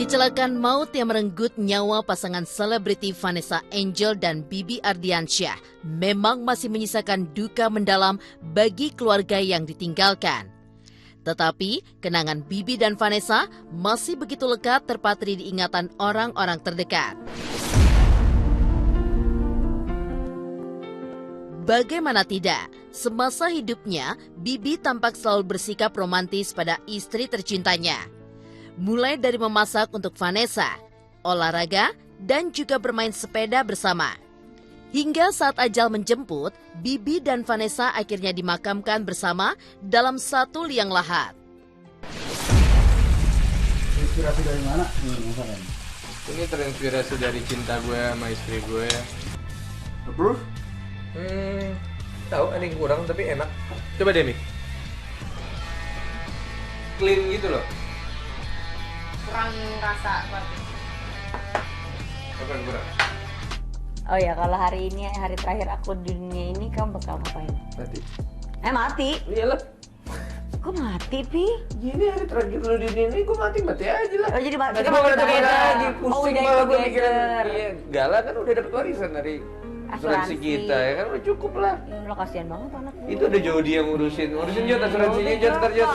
Kecelakaan maut yang merenggut nyawa pasangan selebriti Vanessa Angel dan Bibi Ardiansyah memang masih menyisakan duka mendalam bagi keluarga yang ditinggalkan. Tetapi kenangan Bibi dan Vanessa masih begitu lekat terpatri di ingatan orang-orang terdekat. Bagaimana tidak, semasa hidupnya Bibi tampak selalu bersikap romantis pada istri tercintanya. Mulai dari memasak untuk Vanessa, olahraga, dan juga bermain sepeda bersama. Hingga saat ajal menjemput, Bibi dan Vanessa akhirnya dimakamkan bersama dalam satu liang lahat. Inspirasi dari mana? Ini terinspirasi dari cinta gue sama istri gue. Approve? Tahu ada yang kurang tapi enak. Coba deh, Mik. Clean gitu loh. Kurang rasa berarti. Apa yang kurang? Oh ya, kalau hari ini hari terakhir aku di dunia ini kamu bakal ngapain? Mati. Iyalah. Kok mati, Pi? Gini hari terakhir lu di dunia ini gue mati aja lah. Oh, jadi Nanti kita mau mati lagi together. pusing udah malah gue together. mikirin. Iya, Gala kan udah dapet warisan dari asuransi kita ya kan udah cukup lah. Lo kasihan banget anak gue. Itu udah Jody yang ngurusin Jod asuransinya Jod ntar Jod.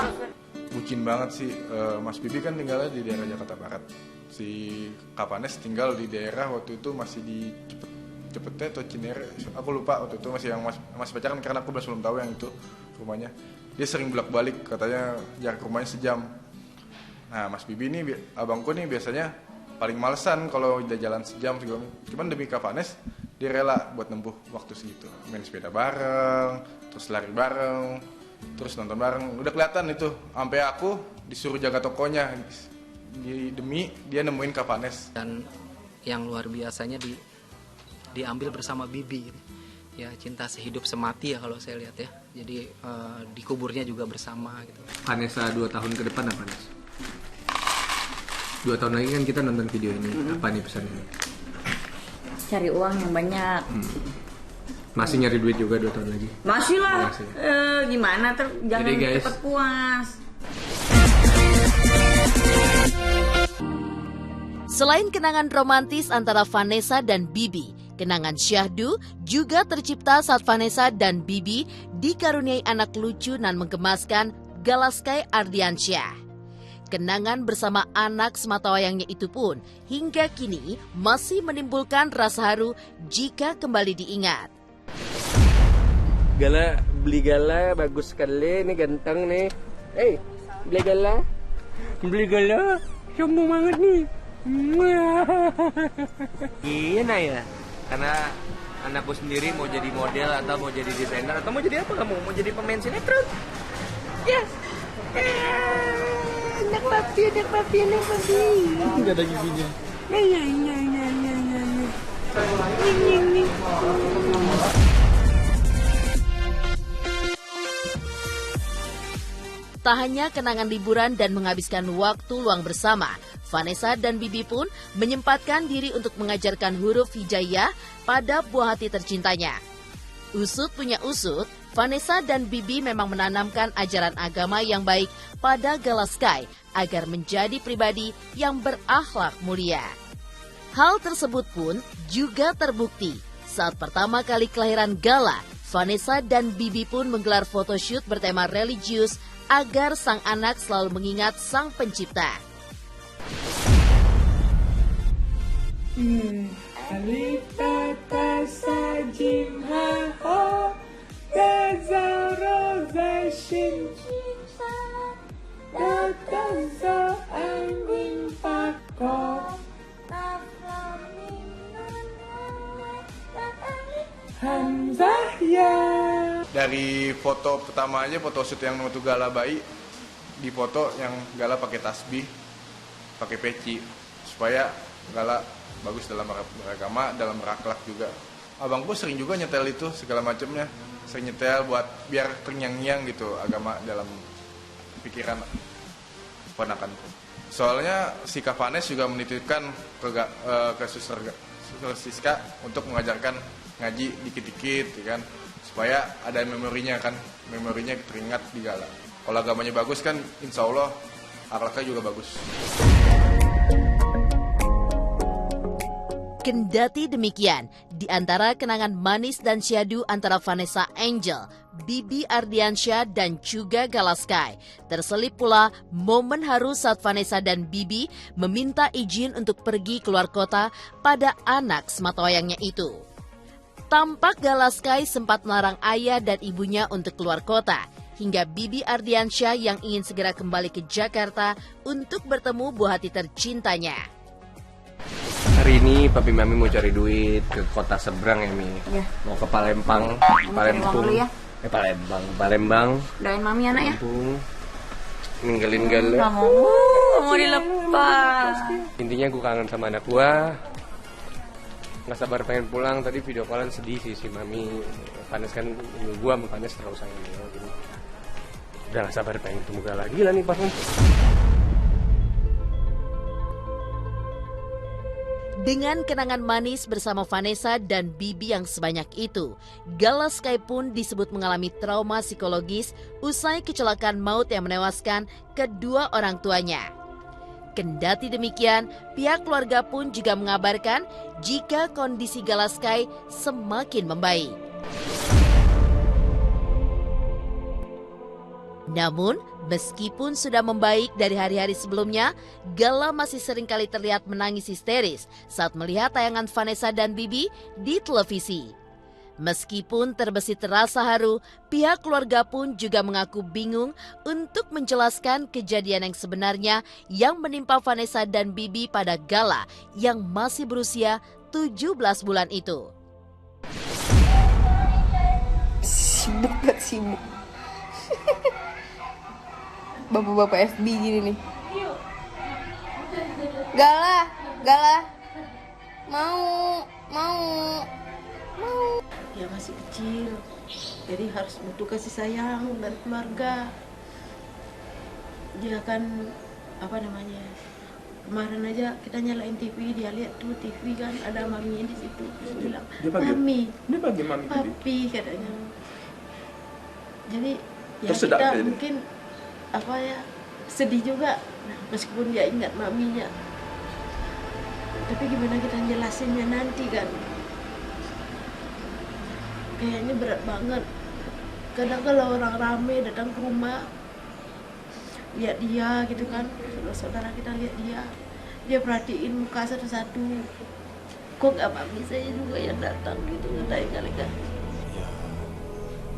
Bucin banget sih, Mas Bibi kan tinggalnya di daerah Jakarta Barat. Si Kapanes tinggal di daerah waktu itu masih di Cepete atau Cinere, aku lupa waktu itu masih yang masih pacaran karena aku belum tahu yang itu rumahnya. Dia sering bolak-balik, katanya jarak rumahnya sejam. Nah Mas Bibi ini, abangku nih biasanya paling malesan kalau udah jalan sejam segala. Cuman demi Kapanes, dia rela buat nempuh waktu segitu. Main sepeda bareng, terus lari bareng, terus nonton bareng. Udah kelihatan itu, sampai aku disuruh jaga tokonya demi dia nemuin Kapanes. Dan yang luar biasanya diambil bersama Bibi, ya cinta sehidup semati ya kalau saya lihat ya. Jadi dikuburnya juga bersama gitu. Vanessa 2 tahun ke depan apa Nes? 2 tahun lagi kan kita nonton video ini. Apa nih pesannya? Cari uang yang banyak. Masih nyari duit juga 2 tahun lagi? Masih lah. Masih. Gimana? Jangan Jadi, guys, cepat puas. Selain kenangan romantis antara Vanessa dan Bibi, kenangan syahdu juga tercipta saat Vanessa dan Bibi dikaruniai anak lucu dan menggemaskan, Galaskai Ardiansyah. Kenangan bersama anak sematawayangnya itu pun hingga kini masih menimbulkan rasa haru jika kembali diingat. Gala, beli Gala bagus sekali, ini ganteng nih. Beli Gala. Beli Gala, sombong banget nih. Iya nah ya, karena anakku sendiri mau jadi model atau mau jadi desainer atau mau jadi apa kamu? Mau jadi pemain sinetron? Ya. Anak papi. Enggak ada giginya. Ya. Tak hanya kenangan liburan dan menghabiskan waktu luang bersama, Vanessa dan Bibi pun menyempatkan diri untuk mengajarkan huruf hijaiyah pada buah hati tercintanya. Usut punya usut, Vanessa dan Bibi memang menanamkan ajaran agama yang baik pada Galaskai agar menjadi pribadi yang berakhlak mulia. Hal tersebut pun juga terbukti saat pertama kali kelahiran Gala, Vanessa dan Bibi pun menggelar photoshoot bertema religius agar sang anak selalu mengingat sang pencipta. Dari foto pertama aja, foto shoot yang waktu Gala bayi, di foto yang Gala pakai tasbih, pakai peci, supaya Gala bagus dalam beragama, dalam berakhlak juga. Abangku sering juga nyetel itu segala macamnya, sering nyetel buat biar terngiang-ngiang gitu agama dalam pikiran ponakanku. Soalnya si Kapanes juga menitipkan ke Suster Siska untuk mengajarkan ngaji dikit-dikit, ya kan, supaya ada memorinya kan, memorinya teringat di Gala. Kalau agamanya bagus kan, insya Allah akhlaknya juga bagus. Kendati demikian, di antara kenangan manis dan syahdu antara Vanessa Angel, Bibi Ardiansyah, dan juga Galaskai, terselip pula momen haru saat Vanessa dan Bibi meminta izin untuk pergi keluar kota pada anak sematawayangnya itu. Tampak Galaskai sempat melarang ayah dan ibunya untuk keluar kota, hingga Bibi Ardiansyah yang ingin segera kembali ke Jakarta untuk bertemu buah hati tercintanya. Hari ini papi mami mau cari duit ke kota seberang ya Mi. Iya. Mau ke Palembang, Uang dulu ya. Palembang. Doain mami anak ya. Lampung. Ninggalin galau. Mau dilepas. Intinya gue kangen sama anak gue. Nggak sabar pengen pulang. Tadi video callan sedih sih si mami. Panas kan ini gue, Panas terlalu sayang dia. Jadi udah nggak sabar pengen ketemu gue lagi lah nih pas. Dengan kenangan manis bersama Vanessa dan Bibi yang sebanyak itu, Galaskai pun disebut mengalami trauma psikologis usai kecelakaan maut yang menewaskan kedua orang tuanya. Kendati demikian, pihak keluarga pun juga mengabarkan jika kondisi Galaskai semakin membaik. Namun, meskipun sudah membaik dari hari-hari sebelumnya, Gala masih seringkali terlihat menangis histeris saat melihat tayangan Vanessa dan Bibi di televisi. Meskipun terbesit rasa haru, pihak keluarga pun juga mengaku bingung untuk menjelaskan kejadian yang sebenarnya yang menimpa Vanessa dan Bibi pada Gala yang masih berusia 17 bulan itu. Sibuk. Bapak-bapak FB gini nih. Gala. Mau. Dia masih kecil, jadi harus butuh kasih sayang dari keluarga. Dia kan kemarin aja kita nyalain TV, dia lihat tuh TV kan ada maminya di situ. Dia bilang, mami, papi katanya. Jadi ya kita mungkin sedih juga meskipun dia ingat maminya. Tapi gimana kita jelasinnya nanti kan? Kayaknya berat banget. Kadang kalau orang rame datang ke rumah, lihat dia gitu kan, saudara kita lihat dia perhatiin muka satu-satu. Kok gak mami saya juga yang datang gitu, kali kan? Ya,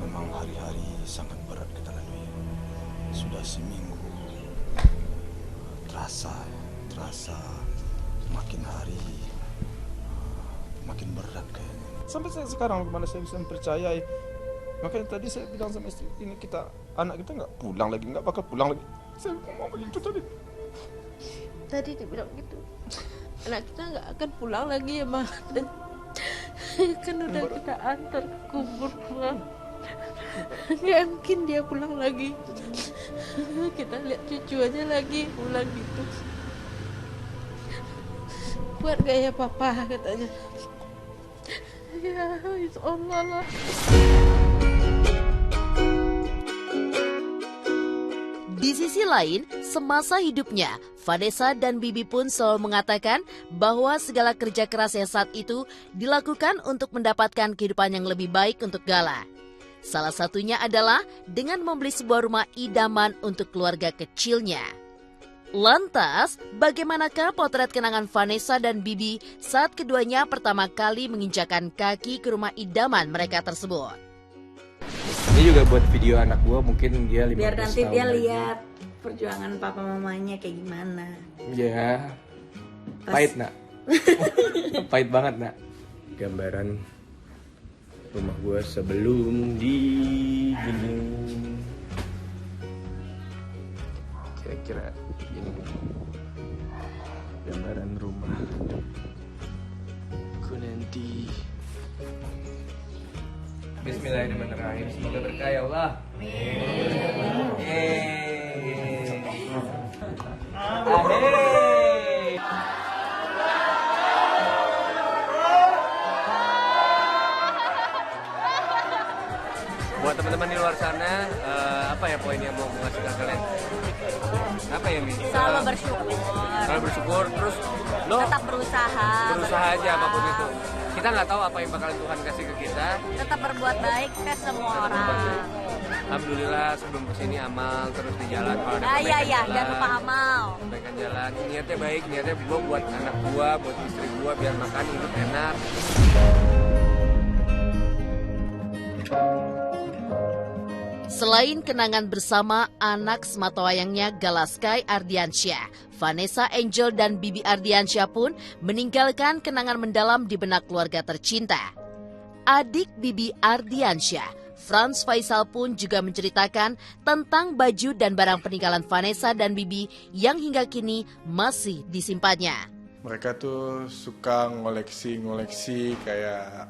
memang hari-hari sangat berat kita lalui. Sudah seminggu, terasa makin hari makin berat kayaknya. Sampai sekarang gimana saya bisa mempercayai. Makanya tadi saya bilang sama istri ini, anak kita nggak pulang lagi, nggak bakal pulang lagi. Saya ngomong begitu Tadi dibilang gitu, anak kita nggak akan pulang lagi ya Ma. Kan udah kita antar ke kubur Ma. Nggak mungkin dia pulang lagi. Kita lihat cucu aja lagi pulang gitu. Buat gaya papa katanya. Ya, insya-Allah lah. Di sisi lain, semasa hidupnya, Vanessa dan Bibi pun selalu mengatakan bahwa segala kerja keras yang saat itu dilakukan untuk mendapatkan kehidupan yang lebih baik untuk Gala. Salah satunya adalah dengan membeli sebuah rumah idaman untuk keluarga kecilnya. Lantas, bagaimanakah potret kenangan Vanessa dan Bibi saat keduanya pertama kali menginjakan kaki ke rumah idaman mereka tersebut? Ini juga buat video anak gua, mungkin dia 15 tahun. Biar nanti dia lagi. lihat perjuangan papa mamanya kayak gimana. Ya, pahit nak. Pahit banget nak. Gambaran rumah gua sebelum diginiin. Kira-kira ini gambaran rumah ku nanti. Bismillahirrahmanirrahim. Semoga berkah ya Allah. Buat teman-teman di luar sana, apa ya poin yang mau ngasih ke kalian? Apa ya nih? Selalu bersyukur. Selalu bersyukur, terus lo Tetap berusaha. berusaha aja apapun itu. Kita nggak tahu apa yang bakalan Tuhan kasih ke kita. Tetap berbuat baik ke semua orang. Alhamdulillah sebelum kesini amal terus di jalan. Kalau ada Iya, jalan, jangan lupa amal. perbaikan jalan. Niatnya baik, niatnya gue buat anak gue, buat istri gue biar makan hidup enak. Selain kenangan bersama anak sematawayangnya Galaskai Ardiansyah, Vanessa Angel dan Bibi Ardiansyah pun meninggalkan kenangan mendalam di benak keluarga tercinta. Adik Bibi Ardiansyah, Franz Faisal pun juga menceritakan tentang baju dan barang peninggalan Vanessa dan Bibi yang hingga kini masih disimpannya. Mereka tuh suka ngoleksi kayak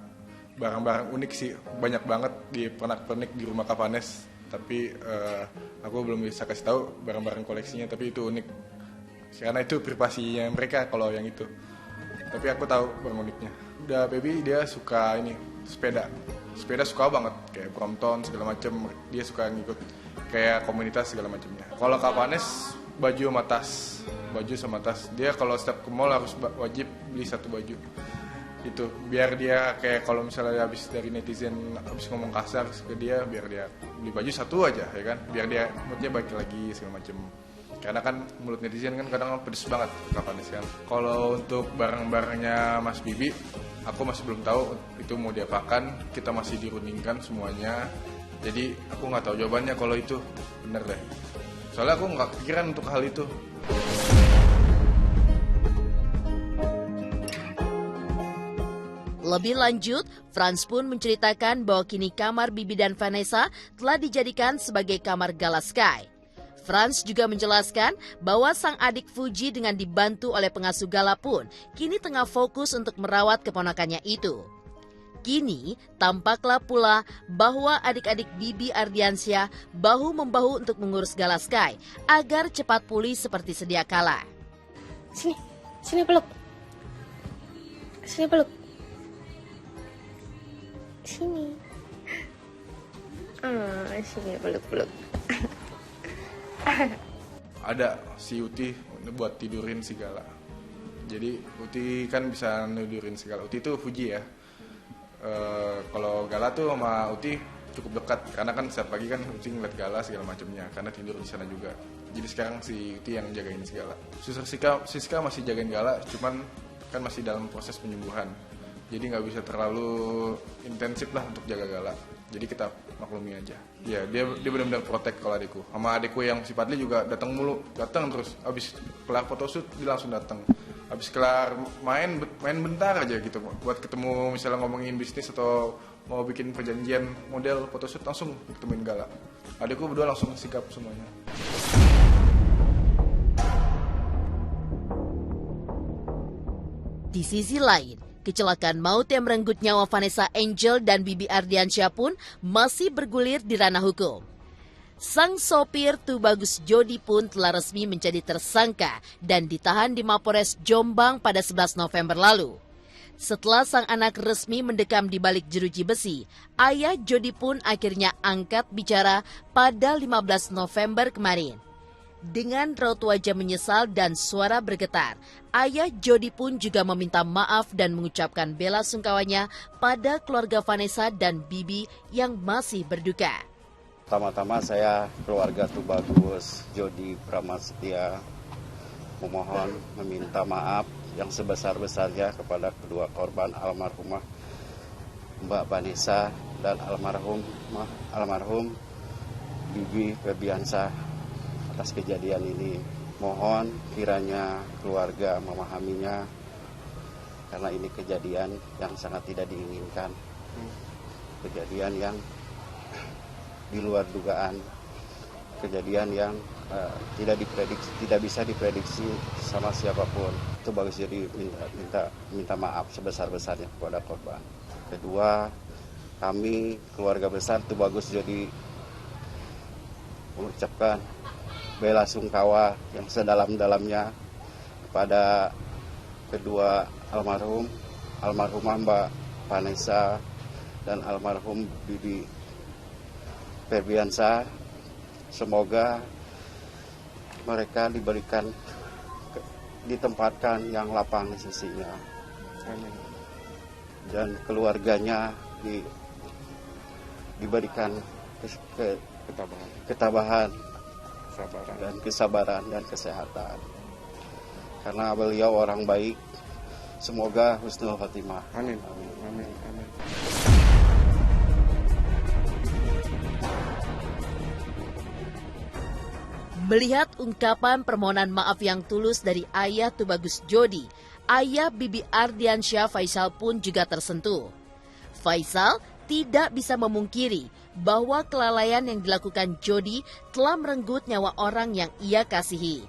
barang-barang unik sih, banyak banget di pernak-pernik di rumah Kak Vanes. Tapi aku belum bisa kasih tahu barang-barang koleksinya, tapi itu unik karena itu privasinya mereka kalau yang itu. Tapi aku tahu barang uniknya. Udah baby dia suka ini sepeda suka banget, kayak Brompton segala macem, dia suka ngikut kayak komunitas segala macamnya. Kalau Kak Vanes baju sama tas, dia kalau setiap ke mall harus wajib beli satu baju. Itu biar dia kayak kalau misalnya habis dari netizen habis ngomong kasar ke dia, biar dia beli baju satu aja ya kan, biar dia moodnya baik lagi segala macem. Karena kan mulut netizen kan kadang pedes banget kapan kan. Kalau untuk barang-barangnya Mas Bibi, aku masih belum tahu itu mau diapakan, kita masih dirundingkan semuanya. Jadi aku nggak tahu jawabannya kalau itu bener deh. Soalnya aku nggak kepikiran untuk hal itu. Lebih lanjut, Franz pun menceritakan bahwa kini kamar Bibi dan Vanessa telah dijadikan sebagai kamar Galaskai. Franz juga menjelaskan bahwa sang adik Fuji dengan dibantu oleh pengasuh Gala pun kini tengah fokus untuk merawat keponakannya itu. Kini tampaklah pula bahwa adik-adik Bibi Ardiansyah bahu-membahu untuk mengurus Galaskai agar cepat pulih seperti sedia kala. Sini peluk. Sini peluk. Sini. Sini peluk. Ada si Uti buat tidurin si Gala. Jadi Uti kan bisa tidurin si Gala. Uti itu Fuji ya. Kalau Gala tuh sama Uti cukup dekat karena kan setiap pagi kan Uti ngeliat Gala segala macamnya karena tidur di sana juga. Jadi sekarang si Uti yang jagain si Gala. Suster Siska masih jagain Gala, cuman kan masih dalam proses penyembuhan. Jadi nggak bisa terlalu intensif lah untuk jaga Gala. Jadi kita maklumi aja. Ya dia benar-benar protek kalau adikku. Sama adikku yang si Padli juga datang terus. Abis kelar photoshoot dia langsung datang. Abis kelar main bentar aja gitu. Buat ketemu misalnya ngomongin bisnis atau mau bikin perjanjian model photoshoot langsung ketemuin Gala. Adikku berdua langsung sikap semuanya. Di sisi lain, kecelakaan maut yang merenggut nyawa Vanessa Angel dan Bibi Ardiansyah pun masih bergulir di ranah hukum. Sang sopir Tubagus Jodi pun telah resmi menjadi tersangka dan ditahan di Mapores Jombang pada 11 November lalu. Setelah sang anak resmi mendekam di balik jeruji besi, ayah Jodi pun akhirnya angkat bicara pada 15 November kemarin. Dengan raut wajah menyesal dan suara bergetar, ayah Jodi pun juga meminta maaf dan mengucapkan bela sungkawanya pada keluarga Vanessa dan Bibi yang masih berduka. Pertama-tama saya keluarga Tubagus Jodi Pramastia memohon meminta maaf yang sebesar-besarnya kepada kedua korban almarhumah Mbak Vanessa dan almarhum Bibi Febiansyah atas kejadian ini. Mohon kiranya keluarga memahaminya karena ini kejadian yang sangat tidak diinginkan, kejadian yang di luar dugaan, kejadian yang tidak bisa diprediksi sama siapapun. Itu bagus, jadi minta maaf sebesar-besarnya kepada korban. Kedua, kami keluarga besar Tubagus jadi mengucapkan bela sungkawa yang sedalam-dalamnya kepada kedua almarhumah Mbak Vanessa dan almarhum Bibi Ferdiansyah, semoga mereka ditempatkan yang lapang di sisinya. Dan keluarganya diberikan ketabahan dan kesabaran dan kesehatan. Karena beliau orang baik, semoga husnul khotimah. Amin. Amin. Amin. Melihat ungkapan permohonan maaf yang tulus dari ayah Tubagus Jody, ayah Bibi Ardiansyah Faisal pun juga tersentuh. Faisal tidak bisa memungkiri bahwa kelalaian yang dilakukan Jody telah merenggut nyawa orang yang ia kasihi.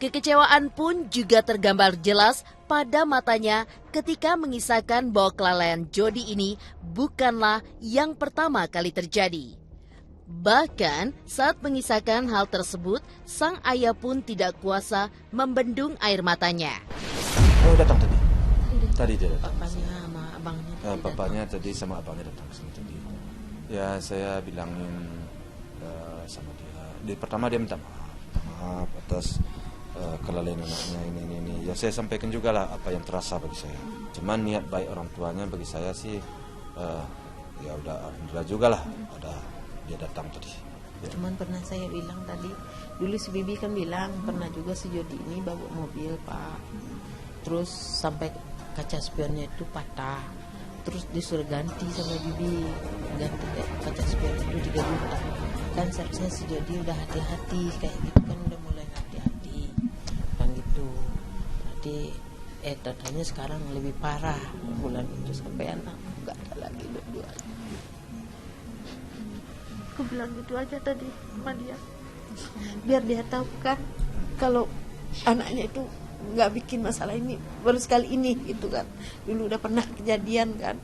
Kekecewaan pun juga tergambar jelas pada matanya ketika mengisahkan bahwa kelalaian Jody ini bukanlah yang pertama kali terjadi. Bahkan saat mengisahkan hal tersebut, sang ayah pun tidak kuasa membendung air matanya. Oh, datang tadi. Tadi dia datang. Bapaknya sama abangnya. Bapaknya tadi sama abangnya datang ke sini tadi. Ya, saya bilangin sama dia. Pertama dia minta maaf atas kelalaian anaknya ini. Ya saya sampaikan juga lah apa yang terasa bagi saya. Cuman niat baik orang tuanya bagi saya sih ya udah alhamdulillah juga lah ada dia datang tadi. Ya. Cuman pernah saya bilang tadi, dulu si Bibi kan bilang pernah juga si Jody ini bawa mobil Pak. Terus sampai kaca spionnya itu patah. Terus disuruh ganti sama Bibi, ganti kaca spion itu 3 juta. Kan seharusnya si Jody udah hati-hati kayak gitu kan, udah mulai hati-hati kan gitu. Nanti datanya sekarang lebih parah bulan itu sampai anak nggak ada lagi berdua. Aku bilang gitu aja tadi sama dia, biar dia tahu kan kalau anaknya itu nggak bikin masalah ini baru sekali ini gitu kan, dulu udah pernah kejadian kan.